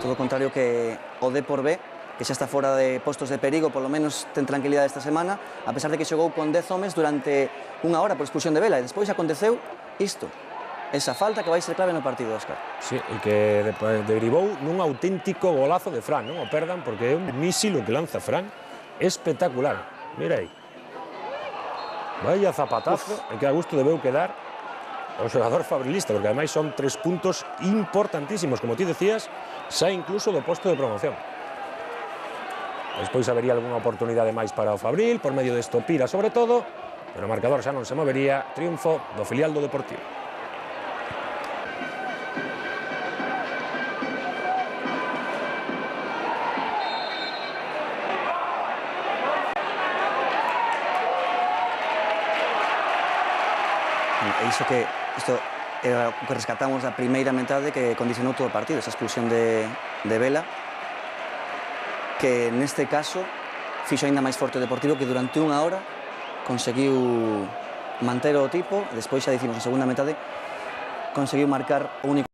todo o contrario que o Depor B, que xa está fora de postos de perigo, polo menos ten tranquilidade esta semana, a pesar de que xogou con 10 homes durante unha hora por expulsión de Vela, e despois aconteceu isto, esa falta que vai ser clave no partido, Óscar. Sí, e que derivou nun auténtico golazo de Fran, non o perdan, porque é un mísil o que lanza Fran, espectacular, mira aí. Vaya zapatazo, e que a gusto debeu quedar o xogador fabrilista, porque ademais son 3 puntos importantísimos, como ti decías, xa incluso do posto de promoción. Despois habería algunha oportunidade máis para o Fabril, por medio de Estopira sobre todo, pero o marcador xa non se movería, triunfo do filial do Deportivo. E isto é o que rescatamos da primeira metade que condicionou todo o partido, esa expulsión de Vela, que neste caso fixo aínda máis forte o Deportivo, que durante unha hora conseguiu manter o tipo, e despois xa dicimos, na segunda metade conseguiu marcar o único